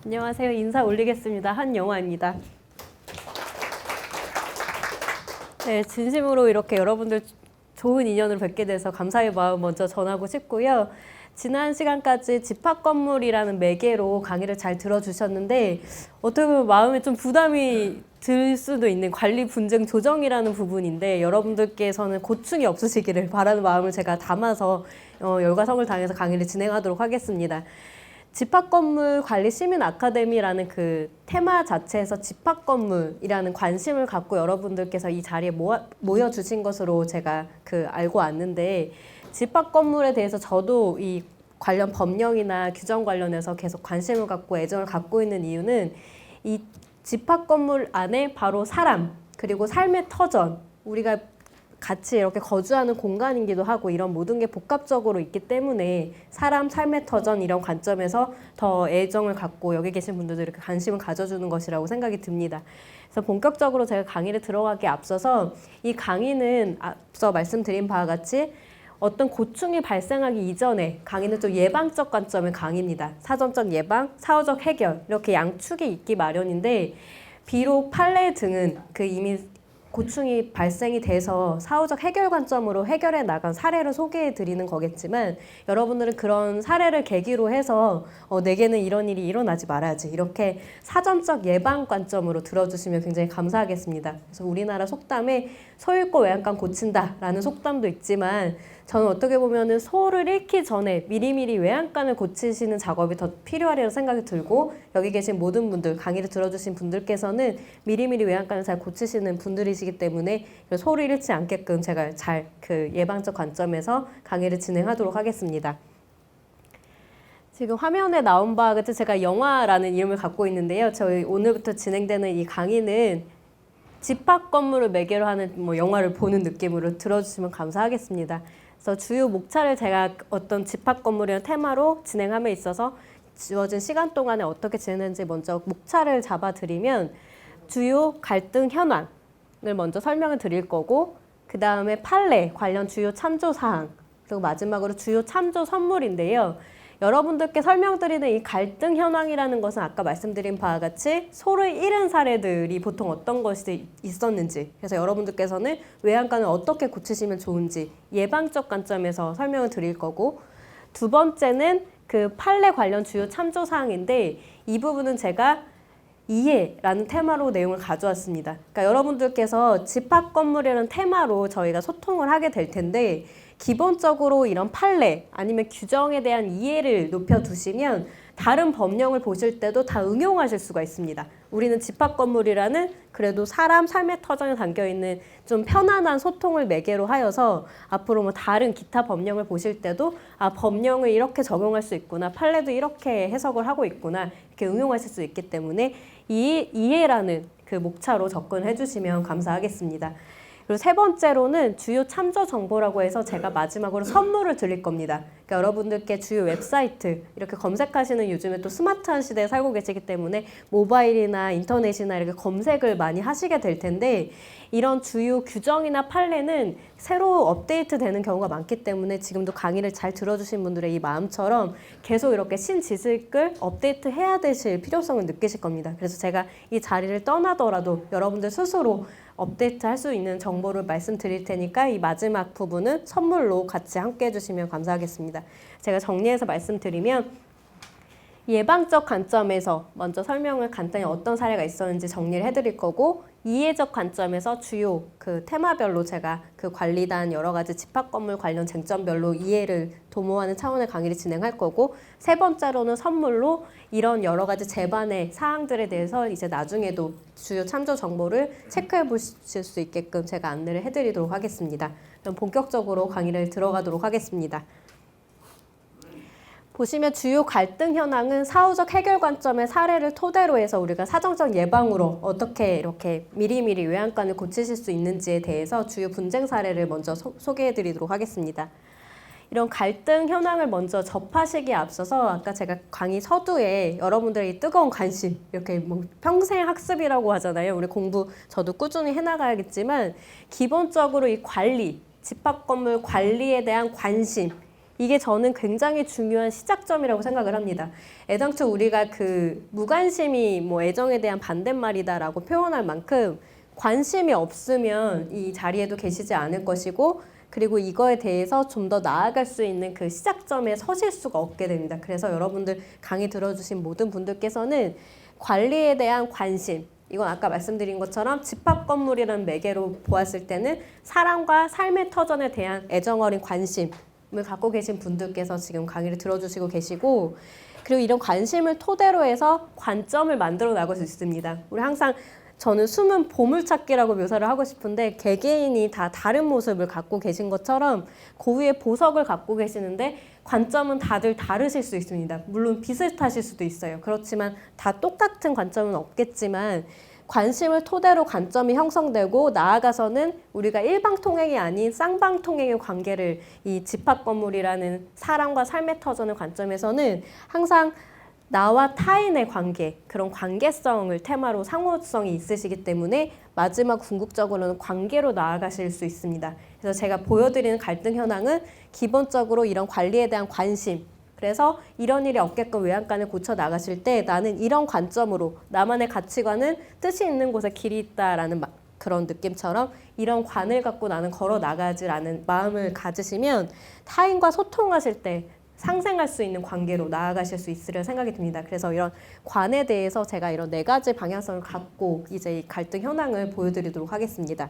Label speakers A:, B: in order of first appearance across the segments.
A: 안녕하세요. 인사 올리겠습니다. 한영화입니다. 네, 진심으로 이렇게 여러분들 좋은 인연을 뵙게 돼서 감사의 마음 먼저 전하고 싶고요. 지난 시간까지 집합건물이라는 매개로 강의를 잘 들어주셨는데 어떻게 보면 마음에 좀 부담이 들 수도 있는 관리 분쟁 조정이라는 부분인데 여러분들께서는 고충이 없으시기를 바라는 마음을 제가 담아서 열과 성을 다해서 강의를 진행하도록 하겠습니다. 집합건물 관리 시민 아카데미라는 그 테마 자체에서 집합건물이라는 관심을 갖고 여러분들께서 이 자리에 모여 주신 것으로 제가 알고 왔는데 집합건물에 대해서 저도 이 관련 법령이나 규정 관련해서 계속 관심을 갖고 애정을 갖고 있는 이유는 이 집합건물 안에 바로 사람 그리고 삶의 터전 우리가 같이 이렇게 거주하는 공간이기도 하고 이런 모든 게 복합적으로 있기 때문에 사람, 삶의 터전 이런 관점에서 더 애정을 갖고 여기 계신 분들도 이렇게 관심을 가져주는 것이라고 생각이 듭니다. 그래서 본격적으로 제가 강의를 들어가기에 앞서서 이 강의는 앞서 말씀드린 바와 같이 어떤 고충이 발생하기 이전에 강의는 좀 예방적 관점의 강의입니다. 사전적 예방, 사후적 해결 이렇게 양축이 있기 마련인데 비록 판례 등은 이미 고충이 발생이 돼서 사후적 해결 관점으로 해결해 나간 사례를 소개해 드리는 거겠지만 여러분들은 그런 사례를 계기로 해서 내게는 이런 일이 일어나지 말아야지 이렇게 사전적 예방 관점으로 들어주시면 굉장히 감사하겠습니다. 그래서 우리나라 속담에 소 잃고 외양간 고친다라는 속담도 있지만 저는 어떻게 보면은 소를 잃기 전에 미리미리 외양간을 고치시는 작업이 더 필요하리라는 생각이 들고 여기 계신 모든 분들 강의를 들어주신 분들께서는 미리미리 외양간을 잘 고치시는 분들이시기 때문에 소를 잃지 않게끔 제가 잘 예방적 관점에서 강의를 진행하도록 하겠습니다. 지금 화면에 나온 바와 같이 제가 영화라는 이름을 갖고 있는데요. 저희 오늘부터 진행되는 이 강의는 집합 건물을 매개로 하는 영화를 보는 느낌으로 들어주시면 감사하겠습니다. 그래서 주요 목차를 제가 어떤 집합 건물이라는 테마로 진행함에 있어서 주어진 시간 동안에 어떻게 진행되는지 먼저 목차를 잡아드리면 주요 갈등 현황을 먼저 설명을 드릴 거고 그 다음에 판례 관련 주요 참조 사항 그리고 마지막으로 주요 참조 선물인데요. 여러분들께 설명드리는 이 갈등 현황이라는 것은 아까 말씀드린 바와 같이 소를 잃은 사례들이 보통 어떤 것이 있었는지 그래서 여러분들께서는 외양간을 어떻게 고치시면 좋은지 예방적 관점에서 설명을 드릴 거고 두 번째는 판례 관련 주요 참조 사항인데 이 부분은 제가 이해라는 테마로 내용을 가져왔습니다. 그러니까 여러분들께서 집합 건물이라는 테마로 저희가 소통을 하게 될 텐데 기본적으로 이런 판례 아니면 규정에 대한 이해를 높여두시면 다른 법령을 보실 때도 다 응용하실 수가 있습니다. 우리는 집합 건물이라는 그래도 사람 삶의 터전에 담겨있는 좀 편안한 소통을 매개로 하여서 앞으로 다른 기타 법령을 보실 때도 법령을 이렇게 적용할 수 있구나 판례도 이렇게 해석을 하고 있구나 이렇게 응용하실 수 있기 때문에 이해라는 목차로 접근해 주시면 감사하겠습니다. 그리고 세 번째로는 주요 참조 정보라고 해서 제가 마지막으로 선물을 드릴 겁니다. 그러니까 여러분들께 주요 웹사이트 이렇게 검색하시는 요즘에 또 스마트한 시대에 살고 계시기 때문에 모바일이나 인터넷이나 이렇게 검색을 많이 하시게 될 텐데 이런 주요 규정이나 판례는 새로 업데이트 되는 경우가 많기 때문에 지금도 강의를 잘 들어주신 분들의 이 마음처럼 계속 이렇게 신지식을 업데이트 해야 되실 필요성을 느끼실 겁니다. 그래서 제가 이 자리를 떠나더라도 여러분들 스스로 업데이트 할 수 있는 정보를 말씀드릴 테니까 이 마지막 부분은 선물로 같이 함께 해주시면 감사하겠습니다. 제가 정리해서 말씀드리면 예방적 관점에서 먼저 설명을 간단히 어떤 사례가 있었는지 정리를 해드릴 거고 이해적 관점에서 주요 테마별로 제가 관리단 여러 가지 집합 건물 관련 쟁점별로 이해를 도모하는 차원의 강의를 진행할 거고 세 번째로는 선물로 이런 여러 가지 제반의 사항들에 대해서 이제 나중에도 주요 참조 정보를 체크해 보실 수 있게끔 제가 안내를 해드리도록 하겠습니다. 그럼 본격적으로 강의를 들어가도록 하겠습니다. 보시면 주요 갈등 현황은 사후적 해결 관점의 사례를 토대로 해서 우리가 사전적 예방으로 어떻게 이렇게 미리미리 외양간을 고치실 수 있는지에 대해서 주요 분쟁 사례를 먼저 소개해 드리도록 하겠습니다. 이런 갈등 현황을 먼저 접하시기에 앞서서 아까 제가 강의 서두에 여러분들의 뜨거운 관심, 이렇게 뭐 평생 학습이라고 하잖아요. 우리 공부 저도 꾸준히 해나가야겠지만 기본적으로 이 관리, 집합건물 관리에 대한 관심, 이게 저는 굉장히 중요한 시작점이라고 생각을 합니다. 애당초 우리가 그 무관심이 뭐 애정에 대한 반대말이다라고 표현할 만큼 관심이 없으면 이 자리에도 계시지 않을 것이고, 그리고 이거에 대해서 좀 더 나아갈 수 있는 그 시작점에 서실 수가 없게 됩니다. 그래서 여러분들 강의 들어주신 모든 분들께서는 관리에 대한 관심, 이건 아까 말씀드린 것처럼 집합건물이라는 매개로 보았을 때는 사랑과 삶의 터전에 대한 애정어린 관심을 갖고 계신 분들께서 지금 강의를 들어주시고 계시고, 그리고 이런 관심을 토대로 해서 관점을 만들어 나갈 수 있습니다. 우리 항상 저는 숨은 보물찾기라고 묘사를 하고 싶은데, 개개인이 다 다른 모습을 갖고 계신 것처럼 고유의 보석을 갖고 계시는데 관점은 다들 다르실 수 있습니다. 물론 비슷하실 수도 있어요. 그렇지만 다 똑같은 관점은 없겠지만 관심을 토대로 관점이 형성되고, 나아가서는 우리가 일방통행이 아닌 쌍방통행의 관계를, 이 집합건물이라는 사랑과 삶의 터전의 관점에서는 항상 나와 타인의 관계, 그런 관계성을 테마로 상호성이 있으시기 때문에 마지막 궁극적으로는 관계로 나아가실 수 있습니다. 그래서 제가 보여드리는 갈등 현황은 기본적으로 이런 관리에 대한 관심, 그래서 이런 일이 없게끔 외양간을 고쳐 나가실 때 나는 이런 관점으로, 나만의 가치관은 뜻이 있는 곳에 길이 있다라는 그런 느낌처럼 이런 관을 갖고 나는 걸어 나가지라는 마음을 가지시면 타인과 소통하실 때 상생할 수 있는 관계로 나아가실 수 있으려 생각이 듭니다. 그래서 이런 관에 대해서 제가 이런 4가지 방향성을 갖고 이제 이 갈등 현황을 보여드리도록 하겠습니다.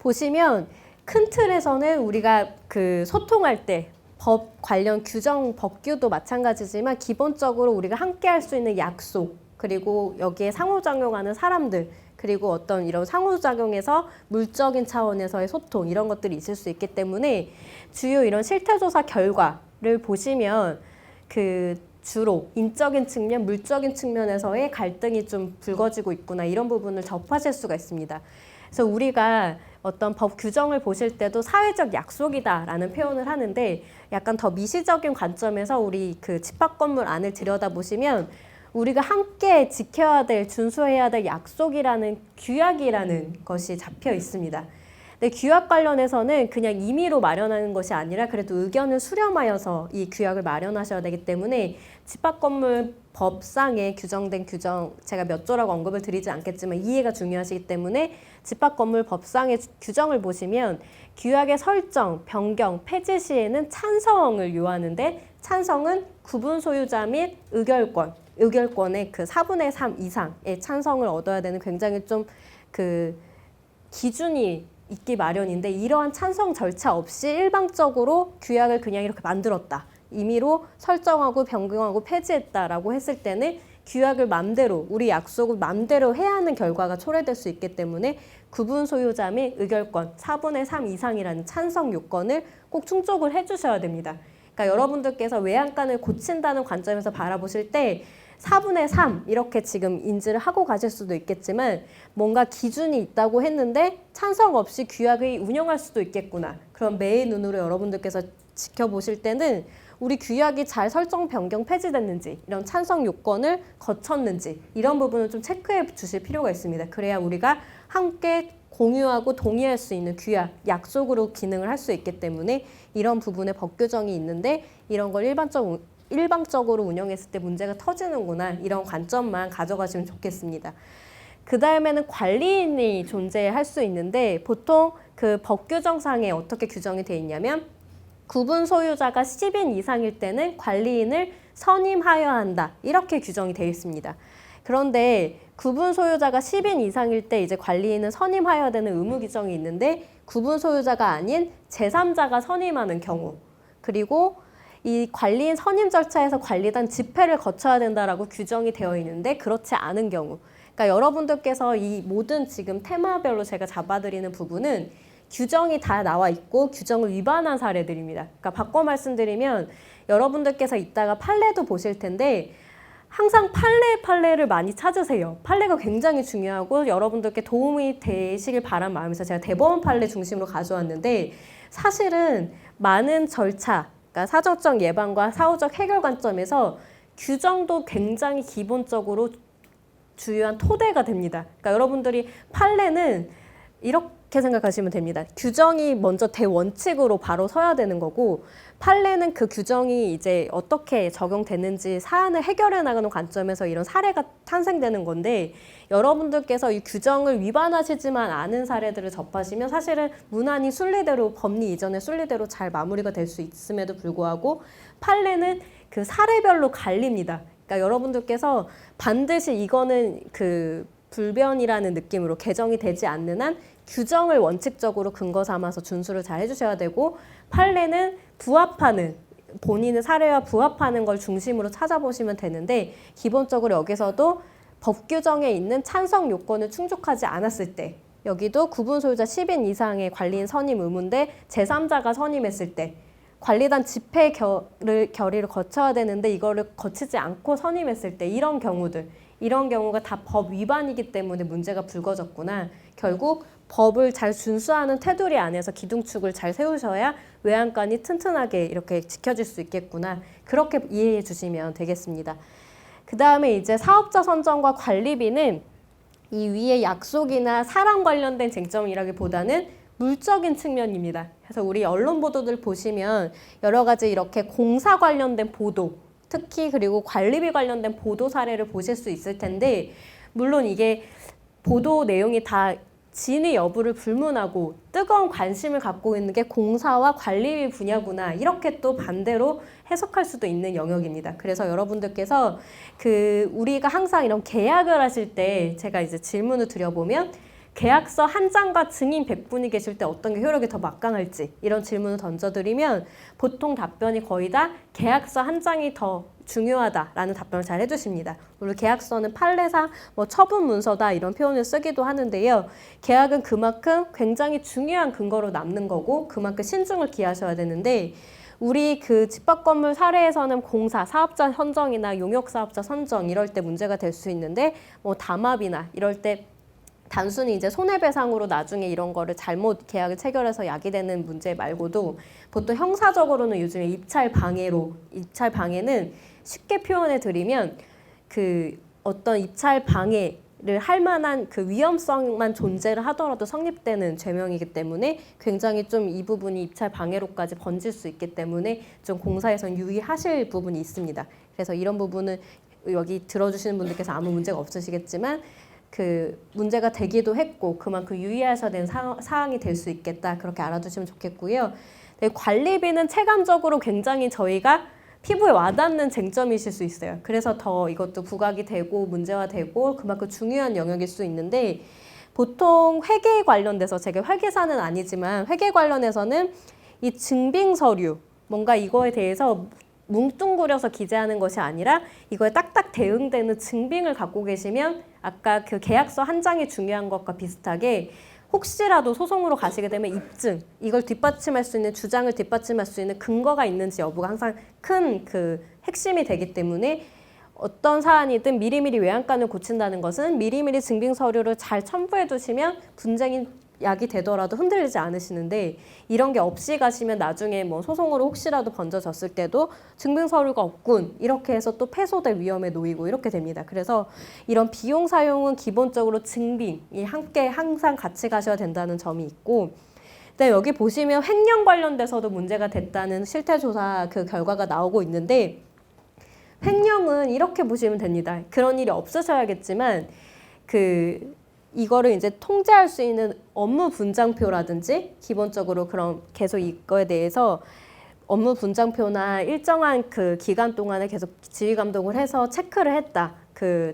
A: 보시면 큰 틀에서는 우리가 그 소통할 때 법 관련 규정, 법규도 마찬가지지만 기본적으로 우리가 함께 할 수 있는 약속, 그리고 여기에 상호작용하는 사람들, 그리고 어떤 이런 상호작용에서 물적인 차원에서의 소통, 이런 것들이 있을 수 있기 때문에 주요 이런 실태조사 결과를 보시면 그 주로 인적인 측면, 물적인 측면에서의 갈등이 좀 불거지고 있구나, 이런 부분을 접하실 수가 있습니다. 그래서 우리가 어떤 법 규정을 보실 때도 사회적 약속이다라는 표현을 하는데, 약간 더 미시적인 관점에서 우리 그 집합건물 안을 들여다보시면 우리가 함께 지켜야 될, 준수해야 될 약속이라는 규약이라는 것이 잡혀 있습니다. 근데 규약 관련해서는 그냥 임의로 마련하는 것이 아니라 그래도 의견을 수렴하여서 이 규약을 마련하셔야 되기 때문에 집합건물 법상에 규정된 규정, 제가 몇 조라고 언급을 드리지 않겠지만 이해가 중요하시기 때문에 집합건물 법상의 규정을 보시면 규약의 설정, 변경, 폐지 시에는 찬성을 요하는데, 찬성은 구분 소유자 및 의결권의 그 4분의 3 이상의 찬성을 얻어야 되는 굉장히 좀 그 기준이 있기 마련인데, 이러한 찬성 절차 없이 일방적으로 규약을 그냥 이렇게 만들었다, 임의로 설정하고 변경하고 폐지했다라고 했을 때는 규약을 맘대로, 우리 약속을 맘대로 해야 하는 결과가 초래될 수 있기 때문에 구분 소유자 및 의결권 4분의 3 이상이라는 찬성 요건을 꼭 충족을 해주셔야 됩니다. 그러니까 여러분들께서 외양간을 고친다는 관점에서 바라보실 때 4분의 3 이렇게 지금 인지를 하고 가실 수도 있겠지만, 뭔가 기준이 있다고 했는데 찬성 없이 규약을 운영할 수도 있겠구나, 그럼 매의 눈으로 여러분들께서 지켜보실 때는 우리 규약이 잘 설정, 변경, 폐지됐는지, 이런 찬성 요건을 거쳤는지, 이런 부분을 좀 체크해 주실 필요가 있습니다. 그래야 우리가 함께 공유하고 동의할 수 있는 규약, 약속으로 기능을 할 수 있기 때문에 이런 부분에 법 규정이 있는데 이런 걸 일방적으로 운영했을 때 문제가 터지는구나, 이런 관점만 가져가시면 좋겠습니다. 그 다음에는 관리인이 존재할 수 있는데, 보통 그 법 규정상에 어떻게 규정이 되어 있냐면 구분 소유자가 10인 이상일 때는 관리인을 선임하여야 한다, 이렇게 규정이 되어 있습니다. 그런데 구분 소유자가 10인 이상일 때 이제 관리인은 선임하여야 되는 의무 규정이 있는데, 구분 소유자가 아닌 제3자가 선임하는 경우, 그리고 이 관리인 선임 절차에서 관리단 집회를 거쳐야 된다라고 규정이 되어 있는데 그렇지 않은 경우, 그러니까 여러분들께서 이 모든 지금 테마별로 제가 잡아드리는 부분은 규정이 다 나와 있고 규정을 위반한 사례들입니다. 그러니까 바꿔 말씀드리면 여러분들께서 이따가 판례도 보실 텐데 항상 판례를 많이 찾으세요. 판례가 굉장히 중요하고 여러분들께 도움이 되시길 바란 마음에서 제가 대법원 판례 중심으로 가져왔는데, 사실은 많은 절차, 그러니까 사전적 예방과 사후적 해결 관점에서 규정도 굉장히 기본적으로 주요한 토대가 됩니다. 그러니까 여러분들이 판례는 이렇게 생각하시면 됩니다. 규정이 먼저 대원칙으로 바로 서야 되는 거고, 판례는 그 규정이 이제 어떻게 적용되는지 사안을 해결해 나가는 관점에서 이런 사례가 탄생되는 건데, 여러분들께서 이 규정을 위반하시지만 않은 사례들을 접하시면 사실은 무난히 순리대로, 법리 이전의 순리대로 잘 마무리가 될 수 있음에도 불구하고 판례는 그 사례별로 갈립니다. 그러니까 여러분들께서 반드시 이거는 그 불변이라는 느낌으로 개정이 되지 않는 한 규정을 원칙적으로 근거 삼아서 준수를 잘 해주셔야 되고, 판례는 부합하는, 본인의 사례와 부합하는 걸 중심으로 찾아보시면 되는데, 기본적으로 여기서도 법 규정에 있는 찬성 요건을 충족하지 않았을 때, 여기도 구분 소유자 10인 이상의 관리인 선임 의무인데 제3자가 선임했을 때, 관리단 집회 결의를 거쳐야 되는데 이거를 거치지 않고 선임했을 때, 이런 경우가 다 법 위반이기 때문에 문제가 불거졌구나. 결국 법을 잘 준수하는 테두리 안에서 기둥축을 잘 세우셔야 외양간이 튼튼하게 이렇게 지켜질 수 있겠구나. 그렇게 이해해 주시면 되겠습니다. 그 다음에 이제 사업자 선정과 관리비는 이 위에 약속이나 사랑 관련된 쟁점이라기보다는 물적인 측면입니다. 그래서 우리 언론 보도들 보시면 여러 가지 이렇게 공사 관련된 보도, 특히 그리고 관리비 관련된 보도 사례를 보실 수 있을 텐데, 물론 이게 보도 내용이 다 진위 여부를 불문하고 뜨거운 관심을 갖고 있는 게 공사와 관리비 분야구나, 이렇게 또 반대로 해석할 수도 있는 영역입니다. 그래서 여러분들께서 우리가 항상 이런 계약을 하실 때 제가 이제 질문을 드려보면, 계약서 한 장과 증인 100분이 계실 때 어떤 게 효력이 더 막강할지, 이런 질문을 던져드리면 보통 답변이 거의 다 계약서 한 장이 더 중요하다라는 답변을 잘 해주십니다. 물론 계약서는 판례상 처분 문서다 이런 표현을 쓰기도 하는데요. 계약은 그만큼 굉장히 중요한 근거로 남는 거고 그만큼 신중을 기하셔야 되는데, 우리 그 집합건물 사례에서는 공사, 사업자 선정이나 용역사업자 선정 이럴 때 문제가 될 수 있는데, 담합이나 이럴 때 단순히 이제 손해배상으로 나중에 이런 거를 잘못 계약을 체결해서 야기되는 문제 말고도 보통 형사적으로는 요즘에 입찰방해는 쉽게 표현해 드리면 어떤 입찰 방해를 할 만한 그 위험성만 존재를 하더라도 성립되는 죄명이기 때문에 굉장히 좀 이 부분이 입찰 방해로까지 번질 수 있기 때문에 좀 공사에선 유의하실 부분이 있습니다. 그래서 이런 부분은 여기 들어주시는 분들께서 아무 문제가 없으시겠지만 문제가 되기도 했고 그만큼 유의하셔야 되는 사항이 될 수 있겠다, 그렇게 알아두시면 좋겠고요. 네, 관리비는 체감적으로 굉장히 저희가 피부에 와닿는 쟁점이실 수 있어요. 그래서 더 이것도 부각이 되고 문제화되고 그만큼 중요한 영역일 수 있는데, 보통 회계에 관련돼서, 제가 회계사는 아니지만 회계 관련해서는 이 증빙 서류, 뭔가 이거에 대해서 뭉뚱그려서 기재하는 것이 아니라 이거에 딱딱 대응되는 증빙을 갖고 계시면 아까 그 계약서 한 장이 중요한 것과 비슷하게 혹시라도 소송으로 가시게 되면 입증, 이걸 뒷받침할 수 있는, 주장을 뒷받침할 수 있는 근거가 있는지 여부가 항상 큰 핵심이 되기 때문에, 어떤 사안이든 미리미리 외양간을 고친다는 것은 미리미리 증빙 서류를 잘 첨부해 두시면 분쟁이 야기되더라도 흔들리지 않으시는데, 이런 게 없이 가시면 나중에 소송으로 혹시라도 번져졌을 때도 증빙 서류가 없군, 이렇게 해서 또 패소될 위험에 놓이고 이렇게 됩니다. 그래서 이런 비용 사용은 기본적으로 증빙이 함께 항상 같이 가셔야 된다는 점이 있고, 근데 여기 보시면 횡령 관련돼서도 문제가 됐다는 실태조사 결과가 나오고 있는데, 횡령은 이렇게 보시면 됩니다. 그런 일이 없으셔야겠지만 이거를 이제 통제할 수 있는 업무 분장표라든지, 기본적으로 그런 계속 이거에 대해서 업무 분장표나 일정한 기간 동안에 계속 지휘 감독을 해서 체크를 했다,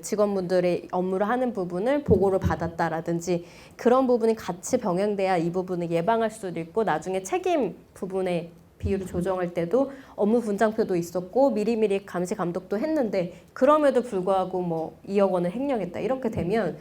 A: 직원분들의 업무를 하는 부분을 보고를 받았다라든지, 그런 부분이 같이 병행돼야 이 부분을 예방할 수도 있고, 나중에 책임 부분에 비율을 조정할 때도 업무 분장표도 있었고 미리미리 감시 감독도 했는데, 그럼에도 불구하고 2억 원을 횡령했다, 이렇게 되면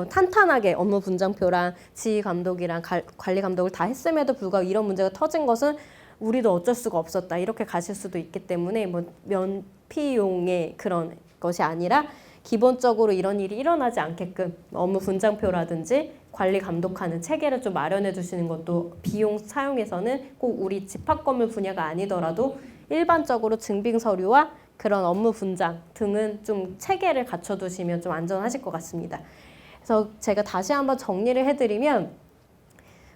A: 탄탄하게 업무 분장표랑 지휘 감독이랑 관리 감독을 다 했음에도 불구하고 이런 문제가 터진 것은 우리도 어쩔 수가 없었다, 이렇게 가실 수도 있기 때문에 면피용의 그런 것이 아니라 기본적으로 이런 일이 일어나지 않게끔 업무 분장표라든지 관리 감독하는 체계를 좀 마련해 주시는 것도 비용 사용에서는 꼭 우리 집합건물 분야가 아니더라도 일반적으로 증빙 서류와 그런 업무 분장 등은 좀 체계를 갖춰두시면 좀 안전하실 것 같습니다. 그래서 제가 다시 한번 정리를 해드리면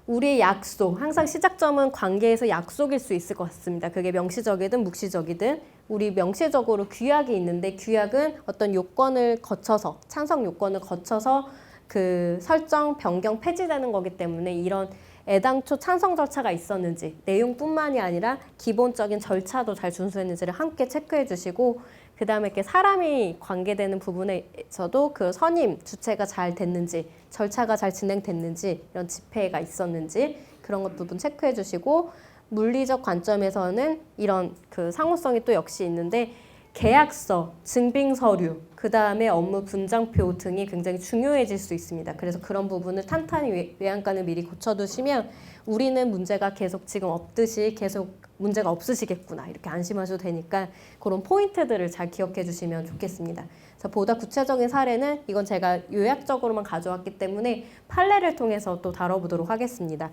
A: 우리의 약속, 항상 시작점은 관계에서 약속일 수 있을 것 같습니다. 그게 명시적이든 묵시적이든 우리 명시적으로 규약이 있는데 규약은 어떤 요건을 거쳐서 찬성 요건을 거쳐서 그 설정, 변경, 폐지되는 거기 때문에 이런 애당초 찬성 절차가 있었는지 내용뿐만이 아니라 기본적인 절차도 잘 준수했는지를 함께 체크해 주시고 그 다음에 이렇게 사람이 관계되는 부분에서도 그 선임 주체가 잘 됐는지 절차가 잘 진행됐는지 이런 집회가 있었는지 그런 것 부분 체크해 주시고 물리적 관점에서는 이런 그 상호성이 또 역시 있는데 계약서, 증빙서류, 그 다음에 업무 분장표 등이 굉장히 중요해질 수 있습니다. 그래서 그런 부분을 탄탄히 외양간을 미리 고쳐두시면 우리는 문제가 계속 지금 없듯이 계속 문제가 없으시겠구나 이렇게 안심하셔도 되니까 그런 포인트들을 잘 기억해 주시면 좋겠습니다. 그래서 보다 구체적인 사례는 이건 제가 요약적으로만 가져왔기 때문에 판례를 통해서 또 다뤄보도록 하겠습니다.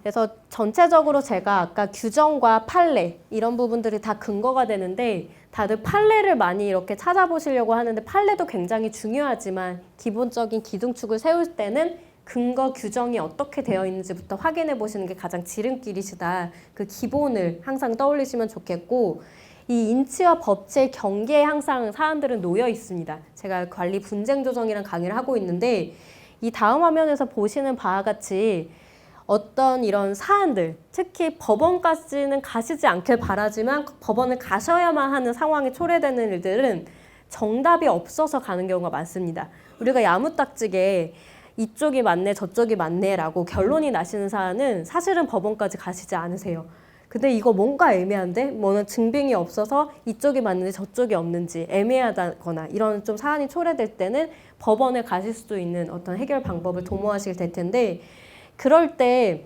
A: 그래서 전체적으로 제가 아까 규정과 판례 이런 부분들이 다 근거가 되는데 다들 판례를 많이 이렇게 찾아보시려고 하는데 판례도 굉장히 중요하지만 기본적인 기둥축을 세울 때는 근거 규정이 어떻게 되어 있는지부터 확인해 보시는 게 가장 지름길이시다. 그 기본을 항상 떠올리시면 좋겠고 이 인치와 법치의 경계에 항상 사안들은 놓여 있습니다. 제가 관리 분쟁 조정이란 강의를 하고 있는데 이 다음 화면에서 보시는 바와 같이 어떤 이런 사안들, 특히 법원까지는 가시지 않길 바라지만 법원을 가셔야만 하는 상황에 초래되는 일들은 정답이 없어서 가는 경우가 많습니다. 우리가 야무딱지게 이쪽이 맞네, 저쪽이 맞네라고 결론이 나시는 사안은 사실은 법원까지 가시지 않으세요. 근데 이거 뭔가 애매한데? 뭐는 증빙이 없어서 이쪽이 맞는지 저쪽이 없는지 애매하다거나 이런 좀 사안이 초래될 때는 법원에 가실 수도 있는 어떤 해결 방법을 도모하시게 될 텐데 그럴 때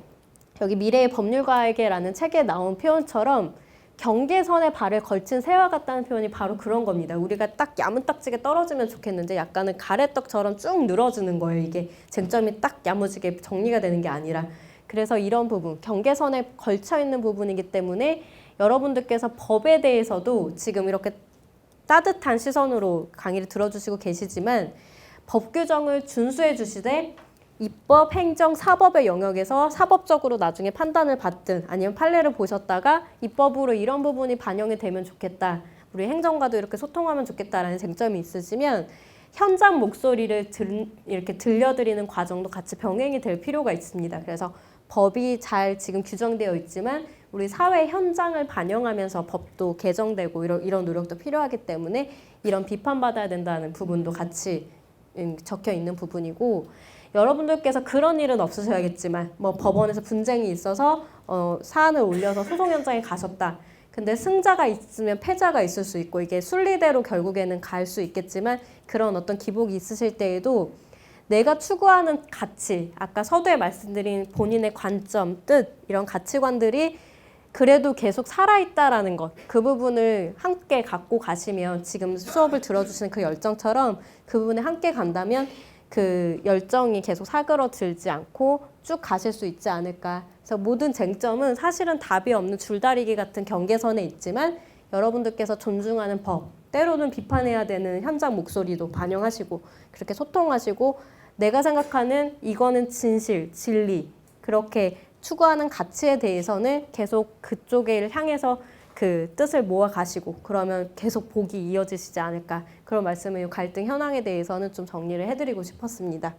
A: 여기 미래의 법률가에게라는 책에 나온 표현처럼 경계선에 발을 걸친 새와 같다는 표현이 바로 그런 겁니다. 우리가 딱 야무딱지게 떨어지면 좋겠는데 약간은 가래떡처럼 쭉 늘어지는 거예요. 이게 쟁점이 딱 야무지게 정리가 되는 게 아니라. 그래서 이런 부분, 경계선에 걸쳐 있는 부분이기 때문에 여러분들께서 법에 대해서도 지금 이렇게 따뜻한 시선으로 강의를 들어주시고 계시지만 법 규정을 준수해 주시되 입법, 행정, 사법의 영역에서 사법적으로 나중에 판단을 받든 아니면 판례를 보셨다가 입법으로 이런 부분이 반영이 되면 좋겠다. 우리 행정가도 이렇게 소통하면 좋겠다라는 쟁점이 있으시면 현장 목소리를 이렇게 들려드리는 과정도 같이 병행이 될 필요가 있습니다. 그래서 법이 잘 지금 규정되어 있지만 우리 사회 현장을 반영하면서 법도 개정되고 이런 노력도 필요하기 때문에 이런 비판받아야 된다는 부분도 같이 적혀 있는 부분이고 여러분들께서 그런 일은 없으셔야겠지만 뭐 법원에서 분쟁이 있어서 사안을 올려서 소송 현장에 가셨다. 근데 승자가 있으면 패자가 있을 수 있고 이게 순리대로 결국에는 갈 수 있겠지만 그런 어떤 기복이 있으실 때에도 내가 추구하는 가치, 아까 서두에 말씀드린 본인의 관점, 뜻 이런 가치관들이 그래도 계속 살아있다라는 것, 그 부분을 함께 갖고 가시면 지금 수업을 들어주시는 그 열정처럼 그 부분에 함께 간다면 그 열정이 계속 사그러들지 않고 쭉 가실 수 있지 않을까. 그래서 모든 쟁점은 사실은 답이 없는 줄다리기 같은 경계선에 있지만 여러분들께서 존중하는 법, 때로는 비판해야 되는 현장 목소리도 반영하시고 그렇게 소통하시고 내가 생각하는 이거는 진실, 진리 그렇게 추구하는 가치에 대해서는 계속 그쪽을 향해서 그 뜻을 모아 가시고 그러면 계속 복이 이어지시지 않을까 그런 말씀을 갈등 현황에 대해서는 좀 정리를 해드리고 싶었습니다.